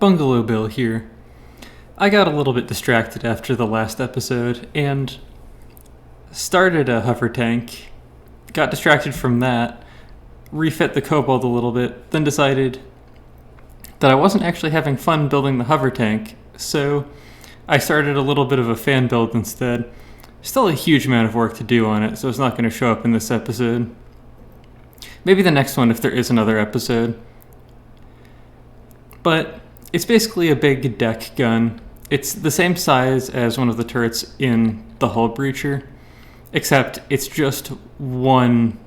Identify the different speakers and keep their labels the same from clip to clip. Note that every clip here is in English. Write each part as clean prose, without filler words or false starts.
Speaker 1: Bungalowbill here. I got a little bit distracted after the last episode and started a hover tank, got distracted from that, refit the kobold a little bit, then decided that I wasn't actually having fun building the hover tank, so I started a little bit of a fan build instead. Still a huge amount of work to do on it, so it's not going to show up in this episode. Maybe the next one if there is another episode. But it's basically a big deck gun. It's the same size as one of the turrets in the hull breacher, except it's just one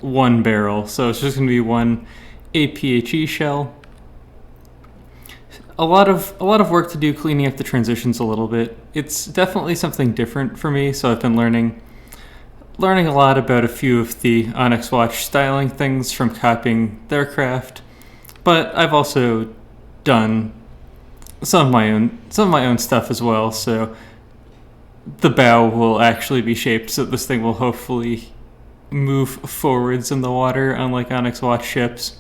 Speaker 1: barrel, so it's just going to be one APHE shell. A lot of work to do cleaning up the transitions a little bit. It's definitely something different for me, so I've been learning a lot about a few of the Onyx Watch styling things from copying their craft, but I've also done some of my own stuff as well, so the bow will actually be shaped so this thing will hopefully move forwards in the water, unlike Onyx Watch ships.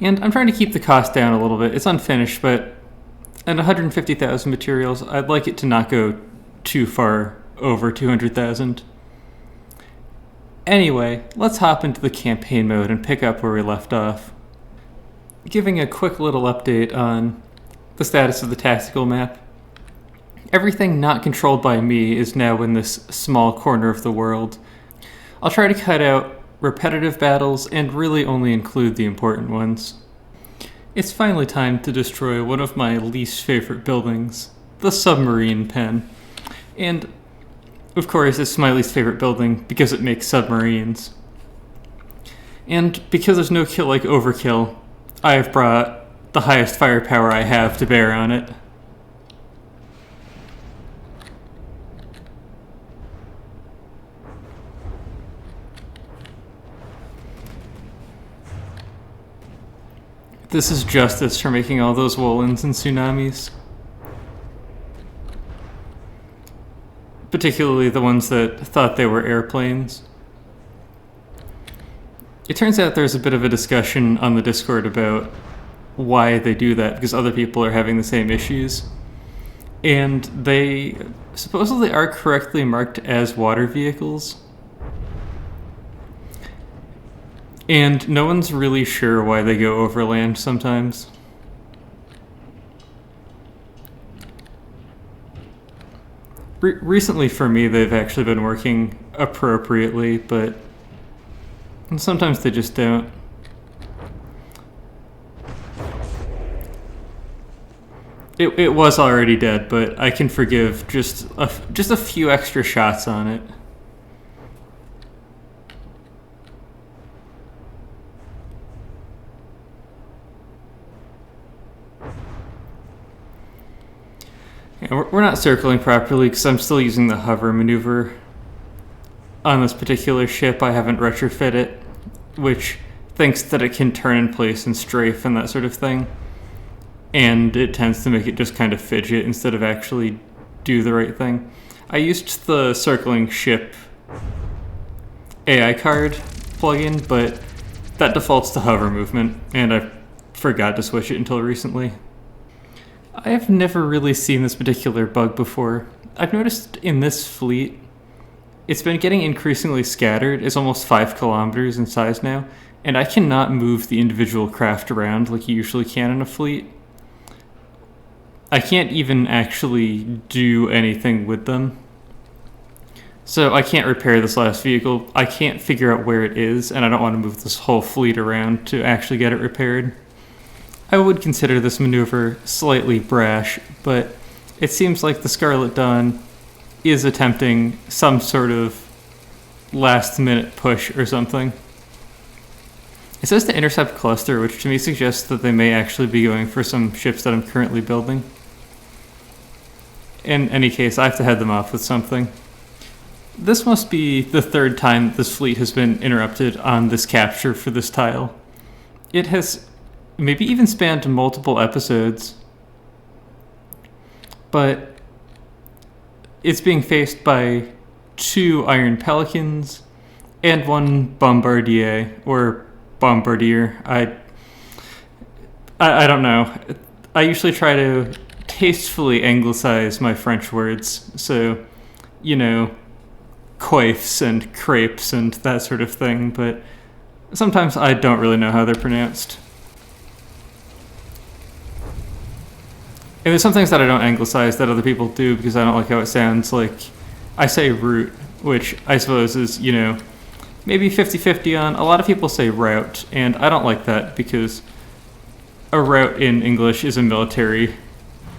Speaker 1: And I'm trying to keep the cost down a little bit. It's unfinished, but at 150,000 materials, I'd like it to not go too far over 200,000. Anyway, let's hop into the campaign mode and pick up where we left off. Giving a quick little update on the status of the tactical map. Everything not controlled by me is now in this small corner of the world. I'll try to cut out repetitive battles and really only include the important ones. It's finally time to destroy one of my least favorite buildings, the submarine pen. And of course, it's my least favorite building because it makes submarines. And because there's no kill like overkill, I have brought the highest firepower I have to bear on it. This is justice for making all those Woolens and tsunamis. Particularly the ones that thought they were airplanes. It turns out there's a bit of a discussion on the Discord about why they do that, because other people are having the same issues. And they supposedly are correctly marked as water vehicles. And no one's really sure why they go overland sometimes. Recently for me, they've actually been working appropriately, but sometimes they just don't. It was already dead, but I can forgive just a few extra shots on it. Yeah, we're not circling properly because I'm still using the hover maneuver on this particular ship. I haven't retrofit it, which thinks that it can turn in place and strafe and that sort of thing. And it tends to make it just kind of fidget instead of actually do the right thing. I used the circling ship AI card plugin, but that defaults to hover movement, and I forgot to switch it until recently. I have never really seen this particular bug before. I've noticed in this fleet, it's been getting increasingly scattered. It's almost 5 kilometers in size now, and I cannot move the individual craft around like you usually can in a fleet. I can't even actually do anything with them. So I can't repair this last vehicle. I can't figure out where it is, and I don't want to move this whole fleet around to actually get it repaired. I would consider this maneuver slightly brash, but it seems like the Scarlet Dawn is attempting some sort of last-minute push or something. It says to intercept cluster, which to me suggests that they may actually be going for some ships that I'm currently building. In any case, I have to head them off with something. This must be the third time this fleet has been interrupted on this capture for this tile. It has maybe even spanned multiple episodes, but it's being faced by 2 Iron Pelicans and 1 Bombardier, or Bombardier. I don't know. I usually try to tastefully anglicize my French words. So, you know, coifs and crepes and that sort of thing, but sometimes I don't really know how they're pronounced. And there's some things that I don't anglicize that other people do because I don't like how it sounds. Like, I say root, which I suppose is, you know, maybe 50-50 on. A lot of people say route, and I don't like that because a route in English is a military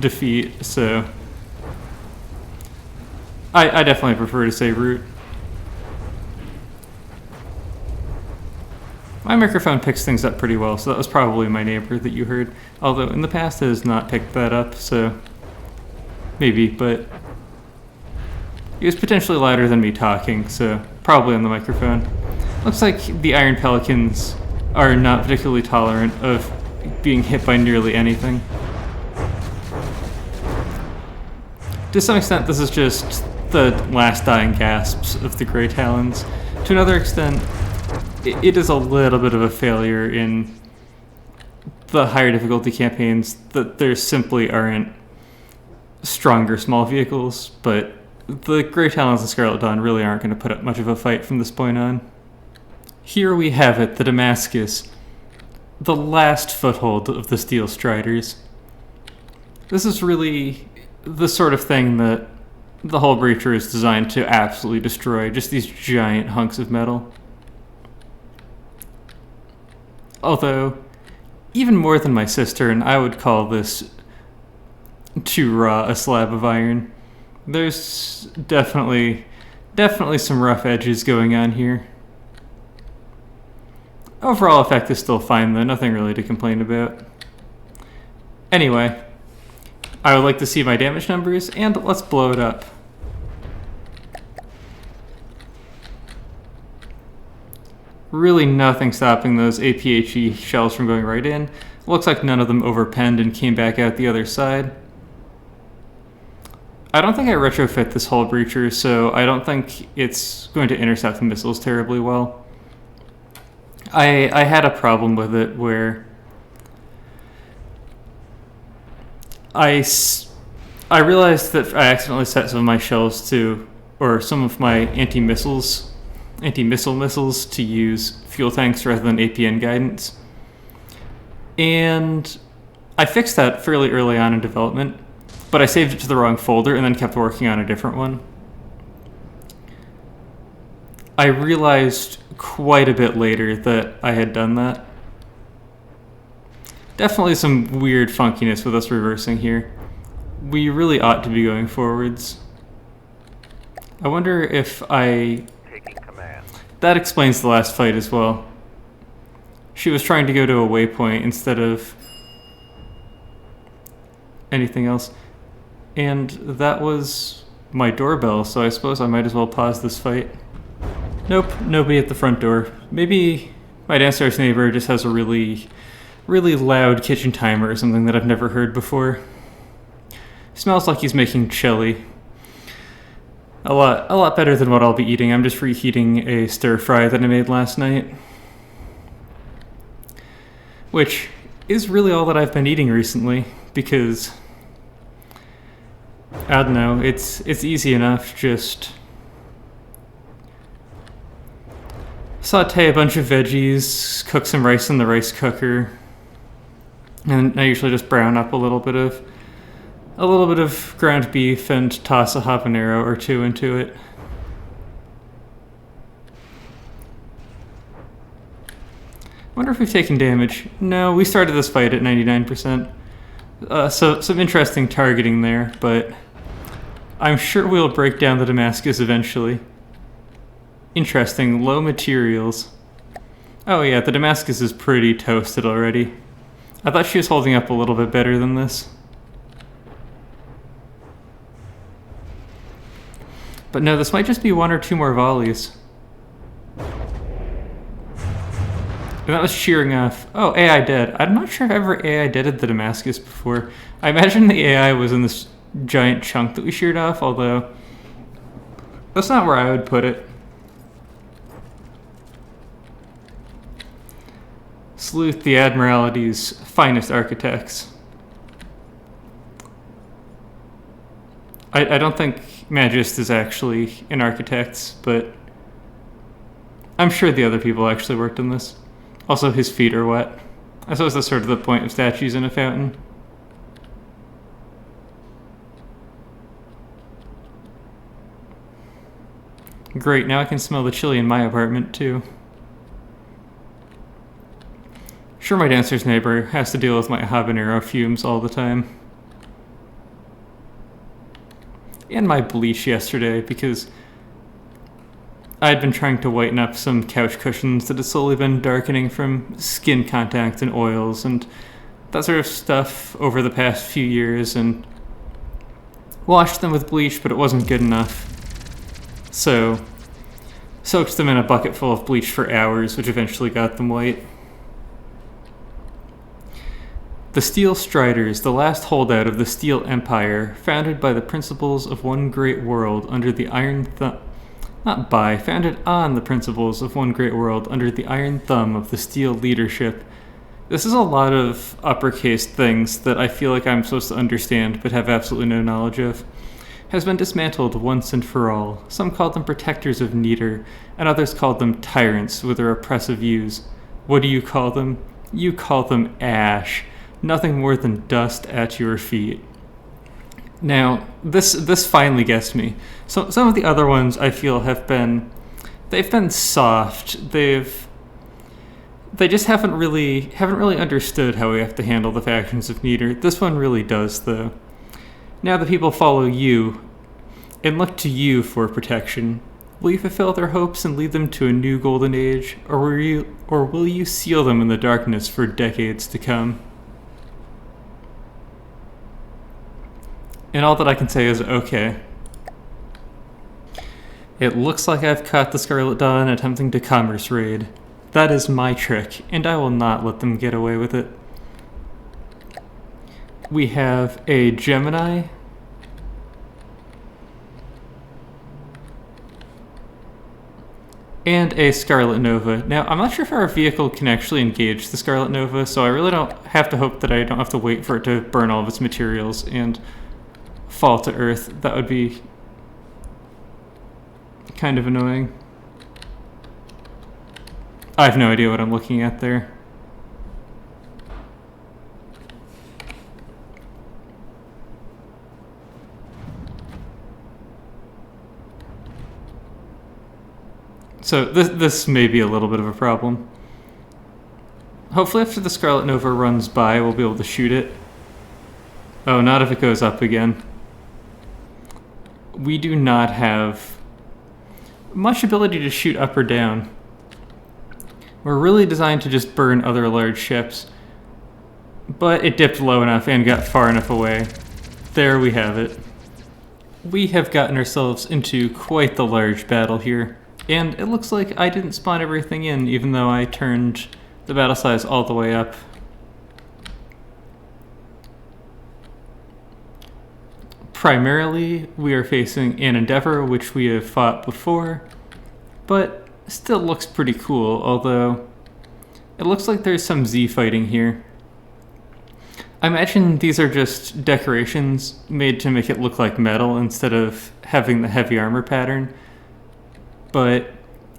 Speaker 1: defeat, so I definitely prefer to say root. My microphone picks things up pretty well, so that was probably my neighbor that you heard. Although in the past it has not picked that up, so maybe, but it was potentially louder than me talking, so probably on the microphone. Looks like the iron pelicans are not particularly tolerant of being hit by nearly anything. To some extent, this is just the last dying gasps of the Grey Talons. To another extent, it is a little bit of a failure in the higher difficulty campaigns that there simply aren't stronger small vehicles, but the Grey Talons and Scarlet Dawn really aren't going to put up much of a fight from this point on. Here we have it, the Damascus, the last foothold of the Steel Striders. This is really the sort of thing that the Hull Breacher is designed to absolutely destroy, just these giant hunks of metal. Although, even more than my cistern, I would call this too raw a slab of iron. There's definitely some rough edges going on here. Overall effect is still fine though, nothing really to complain about. Anyway, I would like to see my damage numbers, and let's blow it up. Really nothing stopping those APHE shells from going right in. Looks like none of them overpenned and came back out the other side. I don't think I retrofit this Hull Breacher, so I don't think it's going to intercept the missiles terribly well. I had a problem with it where I realized that I accidentally set some of my shells to, or some of my anti-missile missiles to use fuel tanks rather than APN guidance. And I fixed that fairly early on in development, but I saved it to the wrong folder and then kept working on a different one. I realized quite a bit later that I had done that. Definitely some weird funkiness with us reversing here. We really ought to be going forwards. I wonder if I... That explains the last fight as well. She was trying to go to a waypoint instead of anything else. And that was my doorbell, so I suppose I might as well pause this fight. Nope, nobody at the front door. Maybe my downstairs neighbor just has a really loud kitchen timer or something that I've never heard before. Smells like he's making chili. A lot better than what I'll be eating. I'm just reheating a stir fry that I made last night, which is really all that I've been eating recently because I don't know. It's easy enough. Just saute a bunch of veggies, cook some rice in the rice cooker, and I usually just brown up a little bit of ground beef and toss a habanero or two into it. Wonder if we've taken damage. No, we started this fight at 99%. So some interesting targeting there, but I'm sure we'll break down the Damascus eventually. Interesting, low materials. Oh yeah, the Damascus is pretty toasted already. I thought she was holding up a little bit better than this. But no, this might just be one or two more volleys. And that was shearing off. Oh, AI dead. I'm not sure if ever AI deaded the Damascus before. I imagine the AI was in this giant chunk that we sheared off, although that's not where I would put it. Salute the Admiralty's finest architects. I don't think Magist is actually an architect, but I'm sure the other people actually worked on this. Also, his feet are wet. I suppose that's sort of the point of statues in a fountain. Great, now I can smell the chili in my apartment, too. Sure, my downstairs neighbor has to deal with my habanero fumes all the time. And my bleach yesterday, because I'd been trying to whiten up some couch cushions that had slowly been darkening from skin contact and oils and that sort of stuff over the past few years, and washed them with bleach, but it wasn't good enough. So, soaked them in a bucket full of bleach for hours, which eventually got them white. The Steel Striders, the last holdout of the Steel Empire, founded by the principles of one great world under the iron thumb... founded on the principles of one great world under the iron thumb of the Steel leadership. This is a lot of uppercase things that I feel like I'm supposed to understand but have absolutely no knowledge of. Has been dismantled once and for all. Some called them protectors of Neater, and others called them tyrants with their oppressive views. What do you call them? You call them ash. Nothing more than dust at your feet. Now, this finally gets me. So some of the other ones I feel they've been soft. They just haven't really understood how we have to handle the factions of Neater. This one really does, though. Now the people follow you and look to you for protection. Will you fulfill their hopes and lead them to a new golden age, or will you seal them in the darkness for decades to come? And all that I can say is okay. It looks like I've caught the Scarlet Dawn attempting to commerce raid. That is my trick, and I will not let them get away with it. We have a Gemini. And a Scarlet Nova. Now, I'm not sure if our vehicle can actually engage the Scarlet Nova, so I really don't have to hope that I don't have to wait for it to burn all of its materials and fall to Earth. That would be kind of annoying. I have no idea what I'm looking at there. So this may be a little bit of a problem. Hopefully after the Scarlet Nova runs by, we'll be able to shoot it. Oh, not if it goes up again. We do not have much ability to shoot up or down. We're really designed to just burn other large ships. But it dipped low enough and got far enough away. There we have it. We have gotten ourselves into quite the large battle here. And it looks like I didn't spawn everything in, even though I turned the battle size all the way up. Primarily, we are facing an Endeavor, which we have fought before, but still looks pretty cool, although it looks like there's some Z fighting here. I imagine these are just decorations made to make it look like metal instead of having the heavy armor pattern. But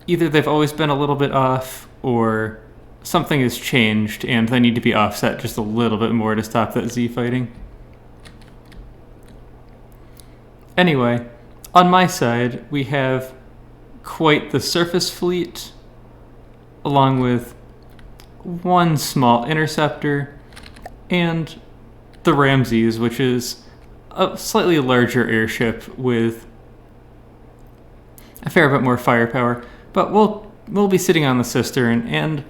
Speaker 1: either they've always been a little bit off, or something has changed and they need to be offset just a little bit more to stop that Z fighting. Anyway, on my side, we have quite the surface fleet, along with one small interceptor, and the Ramses, which is a slightly larger airship with a fair bit more firepower, but we'll be sitting on the cistern, and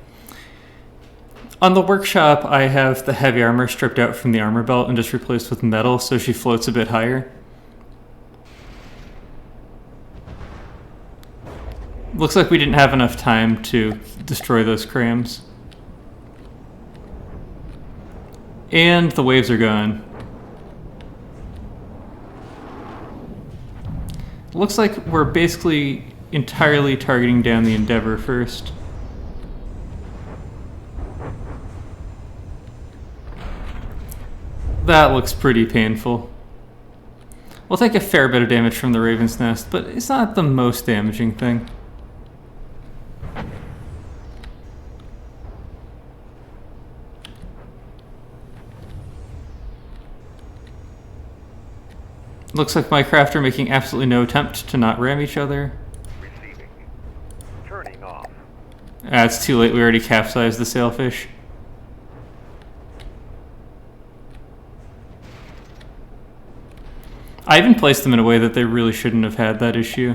Speaker 1: on the workshop I have the heavy armor stripped out from the armor belt and just replaced with metal so she floats a bit higher. Looks like we didn't have enough time to destroy those crams. And the waves are gone. Looks like we're basically entirely targeting down the Endeavor first. That looks pretty painful. We'll take a fair bit of damage from the Raven's Nest, but it's not the most damaging thing. Looks like my craft are making absolutely no attempt to not ram each other.
Speaker 2: Receiving. Turning off.
Speaker 1: Ah, it's too late. We already capsized the sailfish. I even placed them in a way that they really shouldn't have had that issue.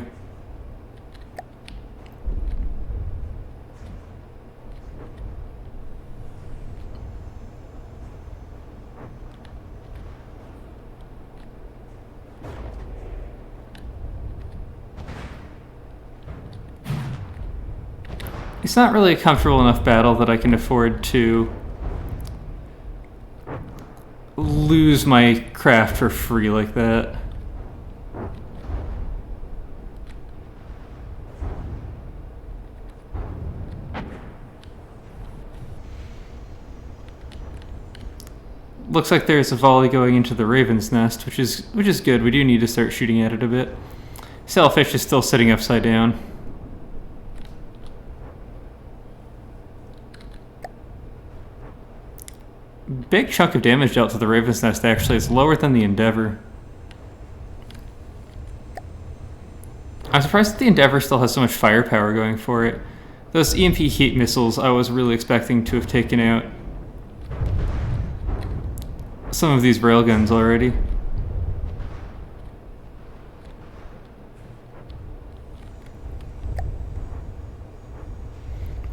Speaker 1: It's not really a comfortable enough battle that I can afford to lose my craft for free like that. Looks like there's a volley going into the Raven's Nest, which is good. We do need to start shooting at it a bit. Sailfish is still sitting upside down. Big chunk of damage dealt to the Raven's Nest, actually. It's lower than the Endeavor. I'm surprised that the Endeavor still has so much firepower going for it. Those EMP heat missiles, I was really expecting to have taken out some of these railguns already.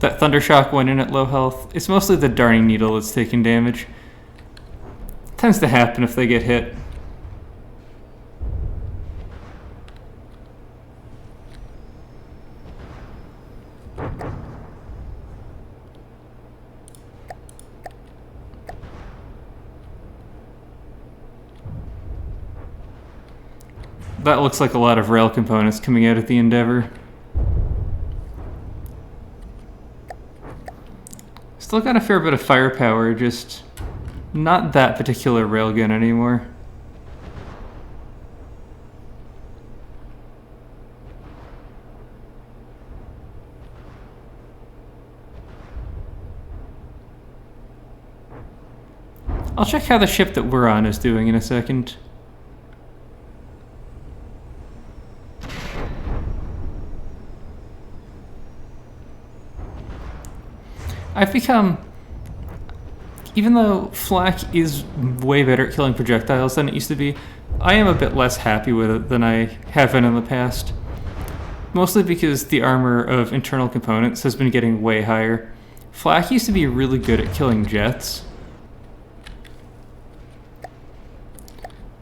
Speaker 1: That Thundershock went in at low health. It's mostly the Darning Needle that's taking damage. Tends to happen if they get hit. That looks like a lot of rail components coming out at the Endeavor. Still got a fair bit of firepower, just not that particular railgun anymore. I'll check how the ship that we're on is doing in a second. I've become, even though flak is way better at killing projectiles than it used to be, I am a bit less happy with it than I have been in the past. Mostly because the armor of internal components has been getting way higher. Flak used to be really good at killing jets.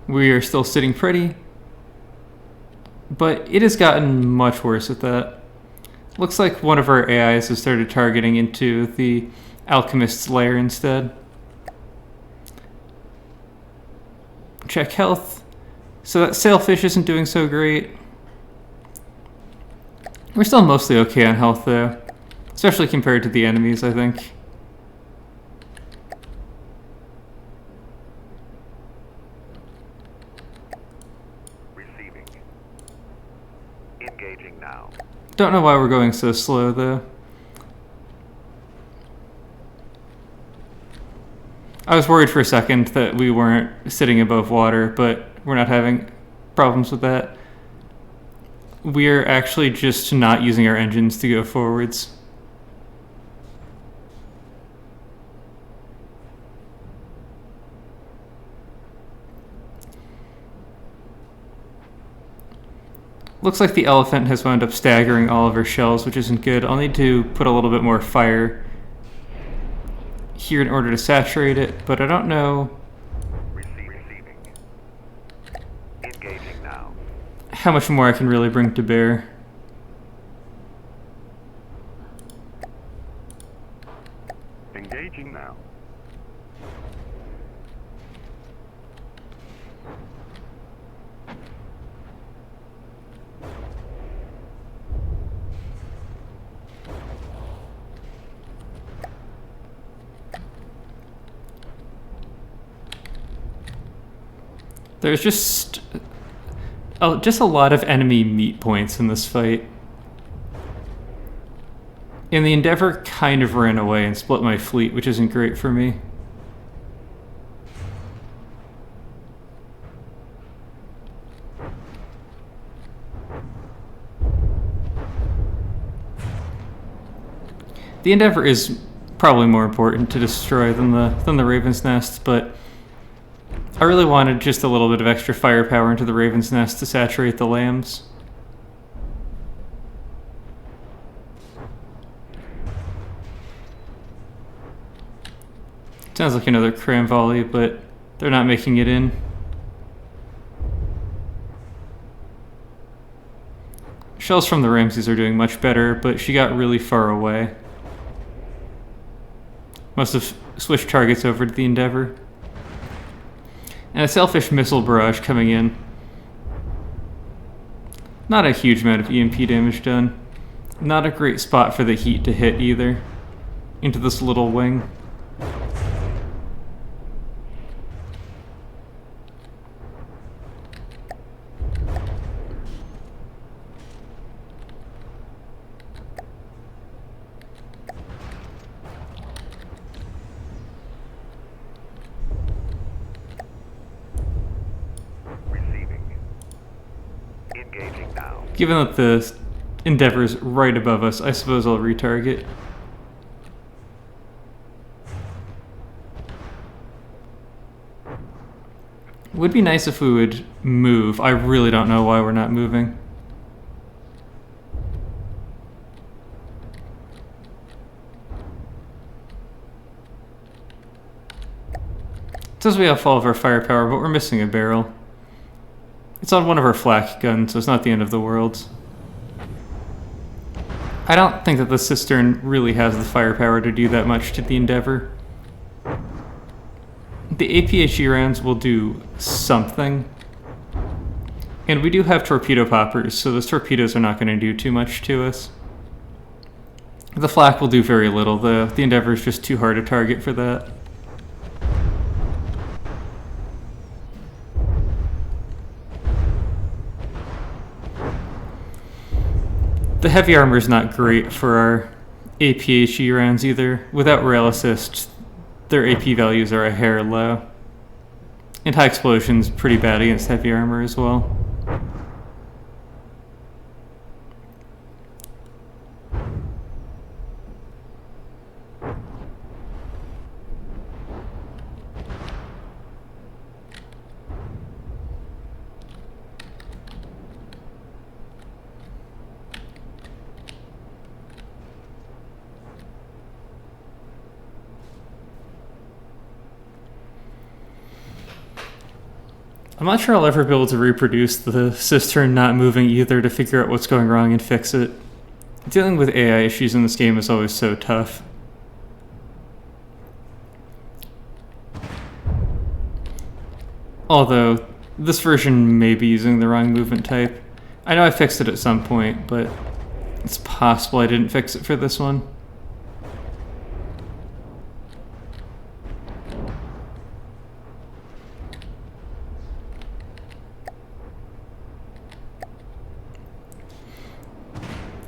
Speaker 1: We are still sitting pretty, but it has gotten much worse at that. Looks like one of our AIs has started targeting into the Alchemist's lair instead. Check health. So that sailfish isn't doing so great. We're still mostly okay on health though, especially compared to the enemies, I think.
Speaker 2: Receiving. Engaging now.
Speaker 1: Don't know why we're going so slow though. I was worried for a second that we weren't sitting above water, but we're not having problems with that. We're actually just not using our engines to go forwards. Looks like the elephant has wound up staggering all of her shells, which isn't good. I'll need to put a little bit more fire here in order to saturate it, but I don't know
Speaker 2: Receiving. Engaging now.
Speaker 1: how much more I can really bring to bear.
Speaker 2: Engaging now.
Speaker 1: There's just a lot of enemy meat points in this fight. And the Endeavor kind of ran away and split my fleet, which isn't great for me. The Endeavor is probably more important to destroy than the Raven's Nest, but I really wanted just a little bit of extra firepower into the Raven's Nest to saturate the lambs. Sounds like another cram volley, but they're not making it in. Shells from the Ramses are doing much better, but she got really far away. Must have switched targets over to the Endeavor. And a selfish missile barrage coming in. Not a huge amount of EMP damage done. Not a great spot for the heat to hit either. Into this little wing. Given that the Endeavor's right above us, I suppose I'll retarget. Would be nice if we would move. I really don't know why we're not moving. It says we have all of our firepower, but we're missing a barrel. It's on one of our flak guns, so it's not the end of the world. I don't think that the cistern really has the firepower to do that much to the Endeavor. The APHE rounds will do something. And we do have torpedo poppers, so those torpedoes are not going to do too much to us. The flak will do very little, though. The Endeavor is just too hard to target for that. The heavy armor is not great for our APHE rounds either. Without rail assist, their AP values are a hair low. And high explosion's pretty bad against heavy armor as well. I'm not sure I'll ever be able to reproduce the cistern not moving either to figure out what's going wrong and fix it. Dealing with AI issues in this game is always so tough. Although, this version may be using the wrong movement type. I know I fixed it at some point, but it's possible I didn't fix it for this one.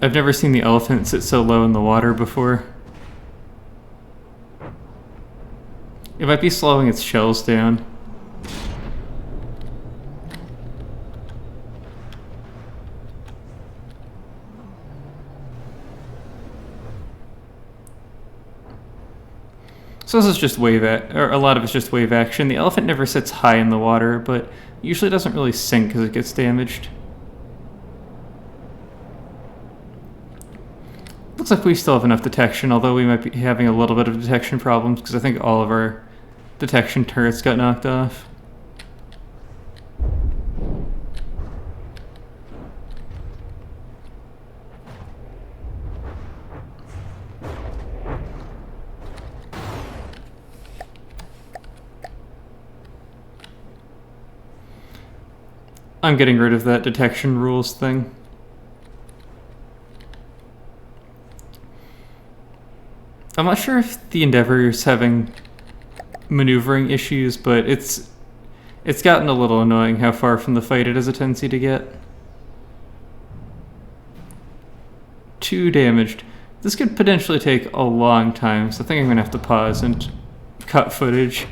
Speaker 1: I've never seen the elephant sit so low in the water before. It might be slowing its shells down. So this is just or a lot of it's just wave action. The elephant never sits high in the water, but usually doesn't really sink because it gets damaged. Looks like we still have enough detection, although we might be having a little bit of detection problems because I think all of our detection turrets got knocked off. I'm getting rid of that detection rules thing. I'm not sure if the Endeavor is having maneuvering issues, but it's It's gotten a little annoying how far from the fight it has a tendency to get. 2 damaged. This could potentially take a long time, so I think I'm going to have to pause and cut footage.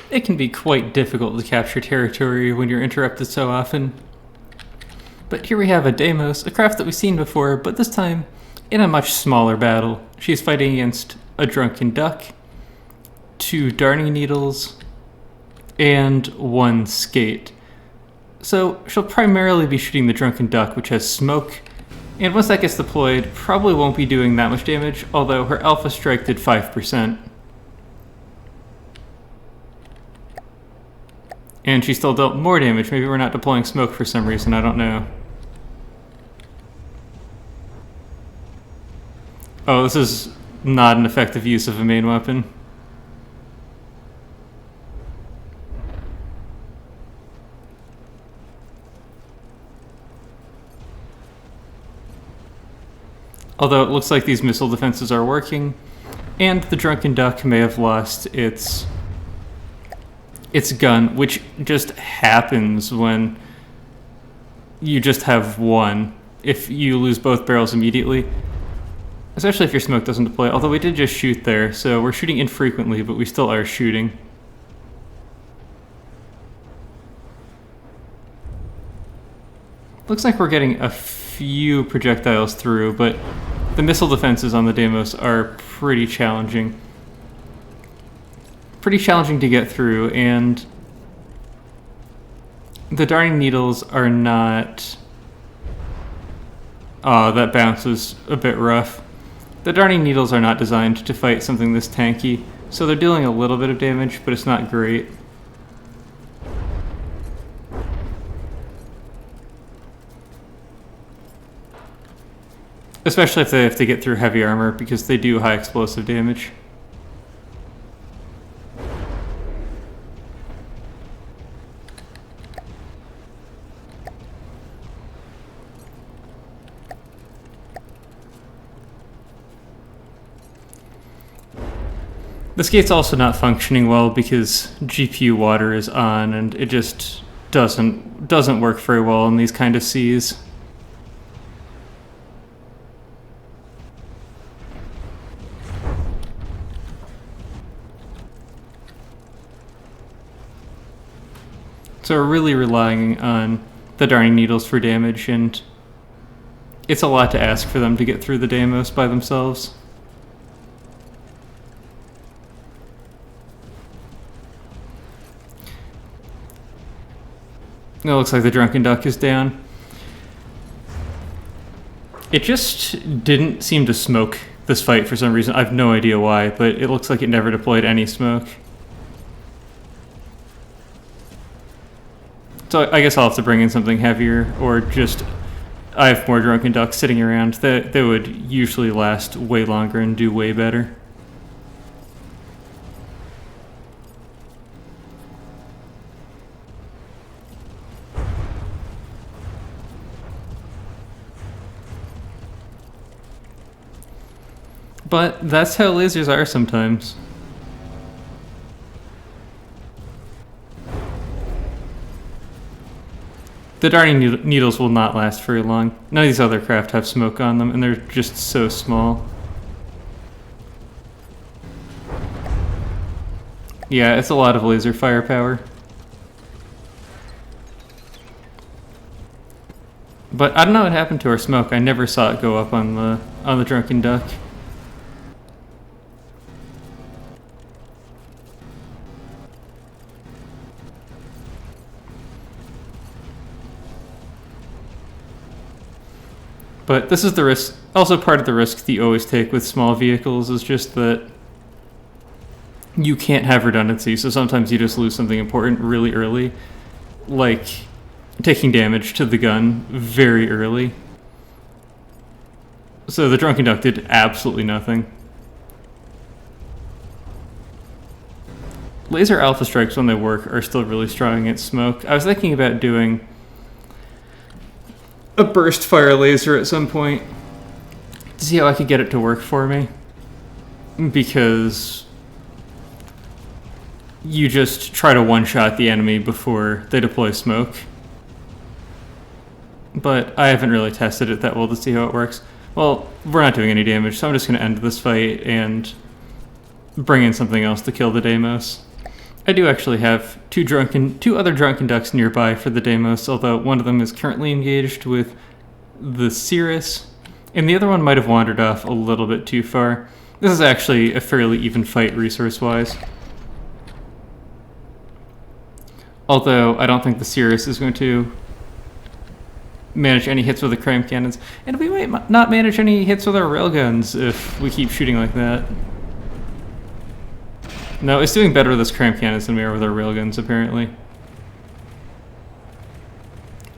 Speaker 1: It can be quite difficult to capture territory when you're interrupted so often. But here we have a Deimos, a craft that we've seen before, but this time in a much smaller battle. She's fighting against a Drunken Duck, 2 Darning Needles, and 1 Skate. So she'll primarily be shooting the Drunken Duck, which has smoke, and once that gets deployed, probably won't be doing that much damage, although her Alpha Strike did 5%. And she still dealt more damage. Maybe we're not deploying smoke for some reason, I don't know. Oh, this is not an effective use of a main weapon. Although it looks like these missile defenses are working, and the Drunken Duck may have lost its gun, which just happens when you just have one. If you lose both barrels immediately, especially if your smoke doesn't deploy, although we did just shoot there, so we're shooting infrequently, but we still are shooting. Looks like we're getting a few projectiles through, but the missile defenses on the Deimos are pretty challenging. Pretty challenging to get through, and the Darning Needles are not... Oh, that bounce was a bit rough. The Darning Needles are not designed to fight something this tanky, so they're dealing a little bit of damage, but it's not great. Especially if they have to get through heavy armor, because they do high explosive damage. This gate's also not functioning well because GPU water is on, and it just doesn't work very well in these kind of seas. So we're really relying on the Darning Needles for damage, and it's a lot to ask for them to get through the Deimos by themselves. It looks like the Drunken Duck is down. It just didn't seem to smoke this fight for some reason. I have no idea why, but it looks like it never deployed any smoke. So I guess I'll have to bring in something heavier, or just... I have more Drunken Ducks sitting around that would usually last way longer and do way better. But that's how lasers are sometimes. The Darning Needles will not last very long. None of these other craft have smoke on them, and they're just so small. Yeah, it's a lot of laser firepower. But I don't know what happened to our smoke. I never saw it go up on the Drunken Duck. But this is the risk, also part of the risk that you always take with small vehicles is just that you can't have redundancy, so sometimes you just lose something important really early, like taking damage to the gun very early. So the Drunken Duck did absolutely nothing. Laser Alpha Strikes, when they work, are still really strong against smoke. I was thinking about doing a burst fire laser at some point to see how I could get it to work for me. Because you just try to one-shot the enemy before they deploy smoke. But I haven't really tested it that well to see how it works. Well, we're not doing any damage, so I'm just going to end this fight and bring in something else to kill the Deimos. I do actually have two other Drunken Ducks nearby for the Deimos, although one of them is currently engaged with the Cirrus, and the other one might have wandered off a little bit too far. This is actually a fairly even fight resource-wise. Although I don't think the Cirrus is going to manage any hits with the cram cannons, and we might not manage any hits with our railguns if we keep shooting like that. No, it's doing better with those cram cannons than we are with our railguns, apparently.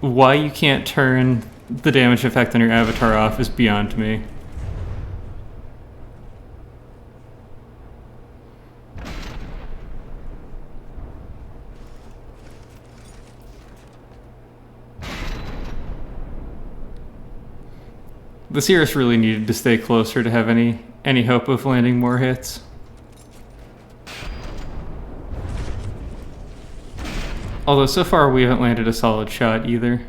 Speaker 1: Why you can't turn the damage effect on your avatar off is beyond me. The Cirrus really needed to stay closer to have any hope of landing more hits. Although so far we haven't landed a solid shot either.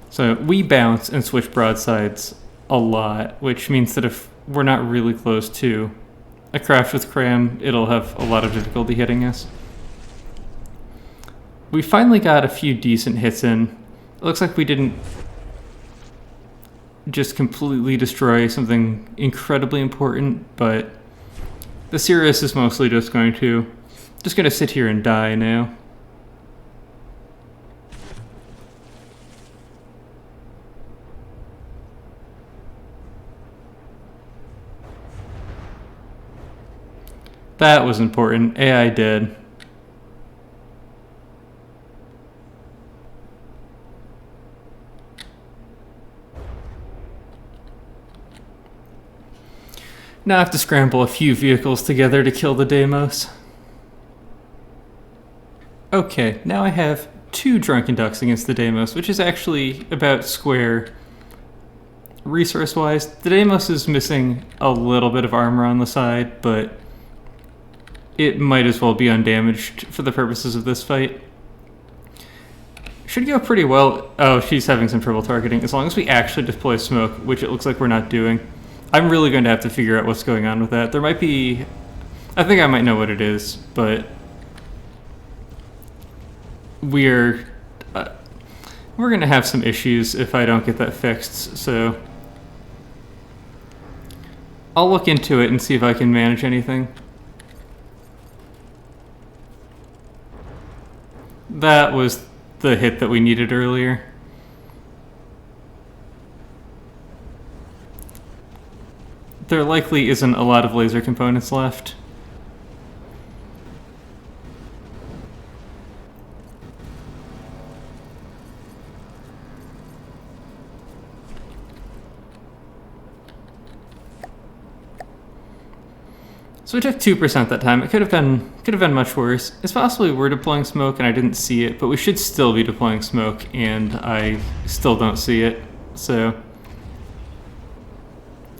Speaker 1: So we bounce and switch broadsides a lot, which means that if we're not really close to a craft with cram, it'll have a lot of difficulty hitting us. We finally got a few decent hits in. It looks like we didn't just completely destroy something incredibly important, but the Cirrus is mostly just going to sit here and die now. That was important. AI dead. Now I have to scramble a few vehicles together to kill the Deimos. Okay, now I have 2 Drunken Ducks against the Deimos, which is actually about square resource-wise. The Deimos is missing a little bit of armor on the side, but it might as well be undamaged for the purposes of this fight. Should go pretty well. Oh, she's having some trouble targeting. As long as we actually deploy smoke, which it looks like we're not doing. I'm really going to have to figure out what's going on with that. There might be... I think I might know what it is, but... We're going to have some issues if I don't get that fixed, so... I'll look into it and see if I can manage anything. That was the hit that we needed earlier. There likely isn't a lot of laser components left. So we took 2% that time. It could have been much worse. It's possibly we're deploying smoke and I didn't see it, but we should still be deploying smoke and I still don't see it. So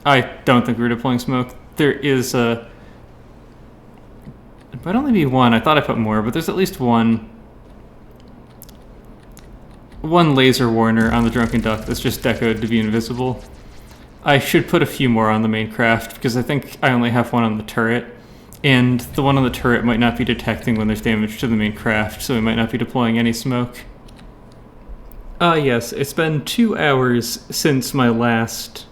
Speaker 1: I don't think we're deploying smoke. There is a... It might only be one. I thought I put more, but there's at least one laser warner on the Drunken Duck that's just decoed to be invisible. I should put a few more on the main craft because I think I only have one on the turret, and the one on the turret might not be detecting when there's damage to the main craft, so we might not be deploying any smoke. Yes, it's been 2 hours since my last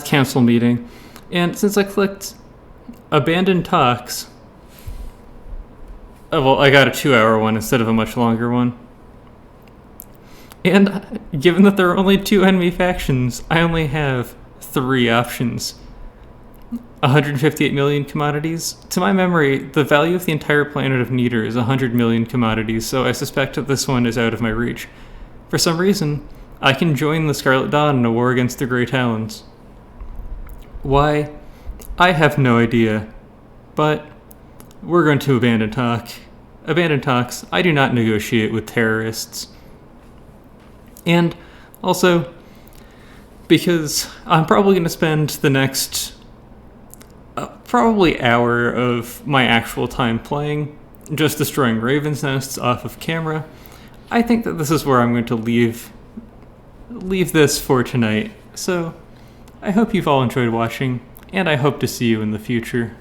Speaker 1: council meeting, and since I clicked Abandon Talks, well, I got a 2-hour one instead of a much longer one. And given that there are only 2 enemy factions, I only have 3 options. 158 million commodities. To my memory, the value of the entire planet of Neater is 100 million commodities, so I suspect that this one is out of my reach. For some reason, I can join the Scarlet Dawn in a war against the Grey Talons. Why? I have no idea. But we're going to abandon talk. Abandon talks. I do not negotiate with terrorists. And also, because I'm probably going to spend the next probably hour of my actual time playing just destroying raven's nests off of camera, I think that this is where I'm going to leave this for tonight. So I hope you've all enjoyed watching, and I hope to see you in the future.